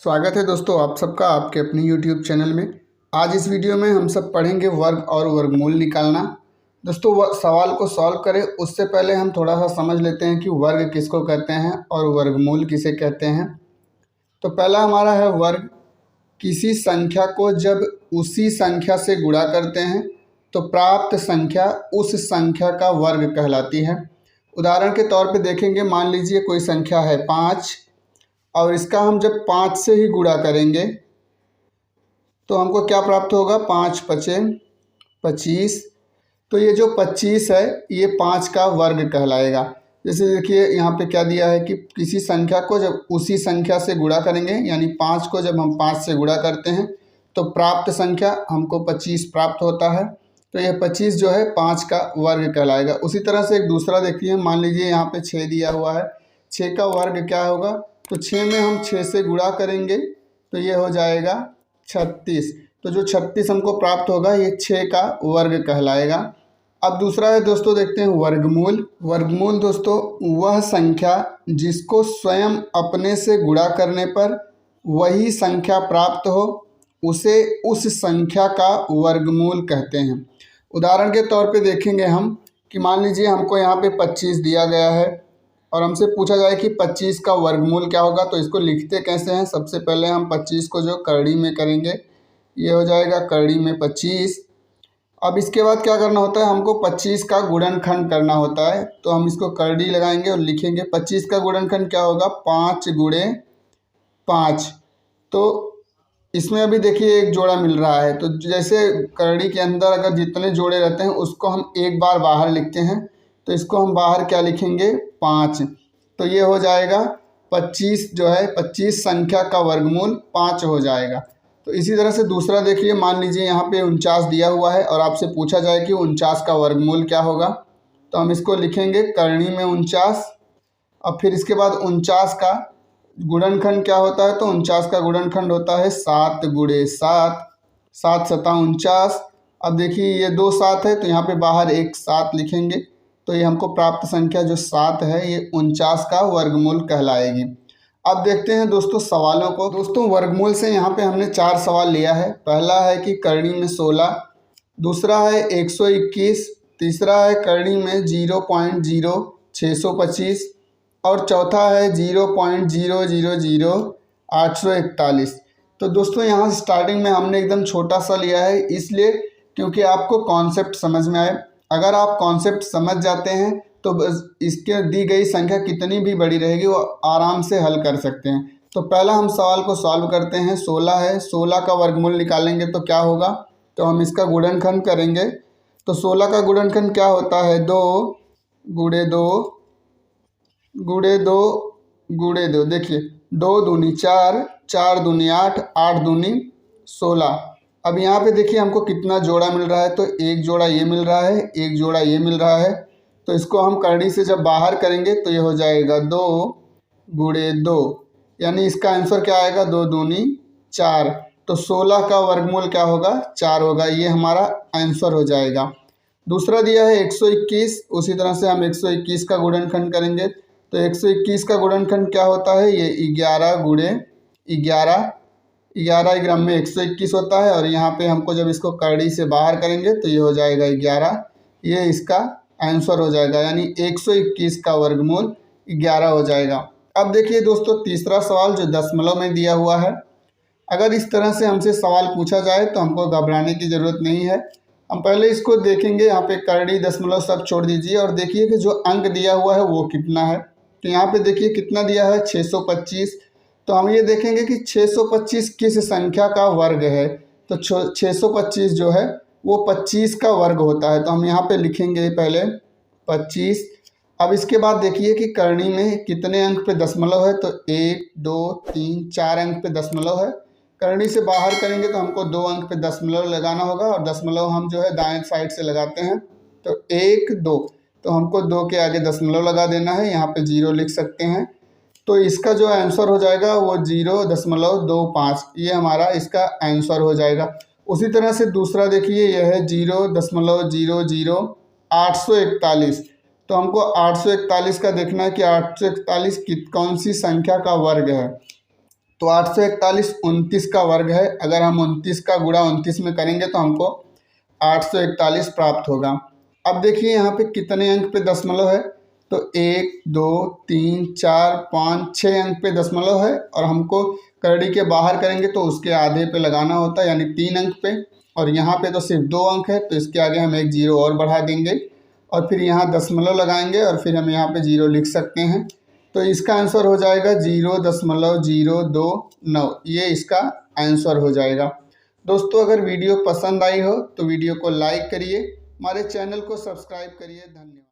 स्वागत है दोस्तों आप सबका आपके अपने YouTube चैनल में। आज इस वीडियो में हम सब पढ़ेंगे वर्ग और वर्गमूल निकालना। दोस्तों सवाल को सॉल्व करें उससे पहले हम थोड़ा सा समझ लेते हैं कि वर्ग किसको कहते हैं और वर्गमूल किसे कहते हैं। तो पहला हमारा है वर्ग। किसी संख्या को जब उसी संख्या से गुणा करते हैं तो प्राप्त संख्या उस संख्या का वर्ग कहलाती है। उदाहरण के तौर पे देखेंगे, मान लीजिए कोई संख्या है 5 और इसका हम जब 5 से ही गुणा करेंगे तो हमको क्या प्राप्त होगा, 5 पचे 25। तो ये जो 25 है ये 5 का वर्ग कहलाएगा। जैसे देखिए यहाँ पे क्या दिया है कि किसी संख्या को जब उसी संख्या से गुणा करेंगे, यानी 5 को जब हम 5 से गुणा करते हैं तो प्राप्त संख्या हमको 25 प्राप्त होता है। तो यह 25 जो है 5 का वर्ग कहलाएगा। उसी तरह से एक दूसरा देखिए, मान लीजिए यहाँ पे 6 दिया हुआ है, 6 का वर्ग क्या होगा, तो 6 में हम 6 से गुणा करेंगे तो ये हो जाएगा 36। तो जो 36 हमको प्राप्त होगा ये 6 का वर्ग कहलाएगा। अब दूसरा है दोस्तों, देखते हैं वर्गमूल। वर्गमूल दोस्तों वह संख्या जिसको स्वयं अपने से गुणा करने पर वही संख्या प्राप्त हो उसे उस संख्या का वर्गमूल कहते हैं। उदाहरण के तौर पे देखेंगे हम कि मान लीजिए हमको यहाँ पे 25 दिया गया है और हमसे पूछा जाए कि 25 का वर्गमूल क्या होगा। तो इसको लिखते कैसे हैं, सबसे पहले हम 25 को जो करड़ी में करेंगे ये हो जाएगा करड़ी में 25। अब इसके बाद क्या करना होता है, हमको 25 का गुणनखंड करना होता है। तो हम इसको करड़ी लगाएंगे और लिखेंगे 25 का गुणनखंड क्या होगा, 5 गुणे 5। तो इसमें अभी देखिए एक जोड़ा मिल रहा है, तो जैसे करड़ी के अंदर अगर जितने जोड़े रहते हैं उसको हम एक बार बाहर लिखते हैं, तो इसको हम बाहर क्या लिखेंगे, 5। तो ये हो जाएगा 25 जो है 25 संख्या का वर्गमूल 5 हो जाएगा। तो इसी तरह से दूसरा देखिए, मान लीजिए यहाँ पे 49 दिया हुआ है और आपसे पूछा जाए कि 49 का वर्गमूल क्या होगा। तो हम इसको लिखेंगे करणी में 49 और फिर इसके बाद 49 का गुणनखंड क्या होता है, तो 49 का गुणनखंड होता है 7 गुणे 7, 7 सता 49। अब देखिए ये 2 7 है तो यहाँ पे बाहर एक 7 लिखेंगे, तो ये हमको प्राप्त संख्या जो 7 है ये 49 का वर्गमूल कहलाएगी। अब देखते हैं दोस्तों सवालों को। दोस्तों वर्गमूल से यहाँ पे हमने 4 सवाल लिया है। पहला है कि करणी में 16, दूसरा है 121, तीसरा है करणी में 0.0625 और चौथा है 0.000841। तो दोस्तों यहाँ स्टार्टिंग में हमने एकदम छोटा सा लिया है, इसलिए क्योंकि आपको कॉन्सेप्ट समझ में आए। अगर आप कॉन्सेप्ट समझ जाते हैं तो इसके दी गई संख्या कितनी भी बड़ी रहेगी वो आराम से हल कर सकते हैं। तो पहला हम सवाल को सॉल्व करते हैं। 16 है, 16 का वर्गमूल निकालेंगे तो क्या होगा, तो हम इसका गुणनखंड करेंगे। तो 16 का गुणनखंड क्या होता है, 2 गुणे 2 गुणे 2 गुणे 2। देखिए 2 दूनी 4, 4 दूनी 8, 8 दूनी 16। अब यहाँ पे देखिए हमको कितना जोड़ा मिल रहा है, तो एक जोड़ा ये मिल रहा है, एक जोड़ा ये मिल रहा है। तो इसको हम करड़ी से जब बाहर करेंगे तो ये हो जाएगा 2 गुणे 2, यानी इसका आंसर क्या आएगा, 2 दूनी 4। तो 16 का वर्गमूल क्या होगा, 4 होगा। ये हमारा आंसर हो जाएगा। दूसरा दिया है 121, उसी तरह से हम 121 का गुणनखंड करेंगे। तो 121 का गुणनखंड क्या होता है, ये 11 गुणे 11, 11 ग्राम में 121 होता है और यहाँ पे हमको जब इसको करड़ी से बाहर करेंगे तो ये हो जाएगा 11। ये इसका आंसर हो जाएगा, यानी 121 का वर्गमूल 11 हो जाएगा। अब देखिए दोस्तों तीसरा सवाल जो दशमलव में दिया हुआ है। अगर इस तरह से हमसे सवाल पूछा जाए तो हमको घबराने की ज़रूरत नहीं है। हम पहले इसको देखेंगे, यहाँ पे करड़ी दशमलव सब छोड़ दीजिए और देखिए कि जो अंक दिया हुआ है वो कितना है। तो यहाँ पे देखिए कितना दिया है, 625। तो हम ये देखेंगे कि 625 किस संख्या का वर्ग है। तो 625 जो है वो 25 का वर्ग होता है। तो हम यहाँ पे लिखेंगे पहले 25। अब इसके बाद देखिए कि करणी में कितने अंक पे दशमलव है, तो 1 2 3 4 अंक पे दशमलव है। करणी से बाहर करेंगे तो हमको 2 अंक पे दशमलव लगाना होगा और दशमलव हम जो है दाएं साइड से लगाते हैं। तो 1 2, तो हमको 2 के आगे दशमलव लगा देना है, यहाँ पे 0 लिख सकते हैं। तो इसका जो आंसर हो जाएगा वो 0.25, ये हमारा इसका आंसर हो जाएगा। उसी तरह से दूसरा देखिए यह है 0.00841। तो हमको 841 का देखना है कि 841 कौन सी संख्या का वर्ग है। तो 841 29 का वर्ग है। अगर हम 29 का गुणा 29 में करेंगे तो हमको 841 प्राप्त होगा। अब देखिए यहाँ पे कितने अंक पे दशमलव है, तो 1 2 3 4 5 6 अंक पे दशमलव है, और हमको करड़ी के बाहर करेंगे तो उसके आधे पे लगाना होता है, यानी 3 अंक पे। और यहाँ पे तो सिर्फ 2 अंक है, तो इसके आगे हम एक जीरो और बढ़ा देंगे और फिर यहाँ दशमलव लगाएंगे और फिर हम यहाँ पे जीरो लिख सकते हैं। तो इसका आंसर हो जाएगा 0.029। ये इसका आंसर हो जाएगा। दोस्तों अगर वीडियो पसंद आई हो तो वीडियो को लाइक करिए, हमारे चैनल को सब्सक्राइब करिए। धन्यवाद।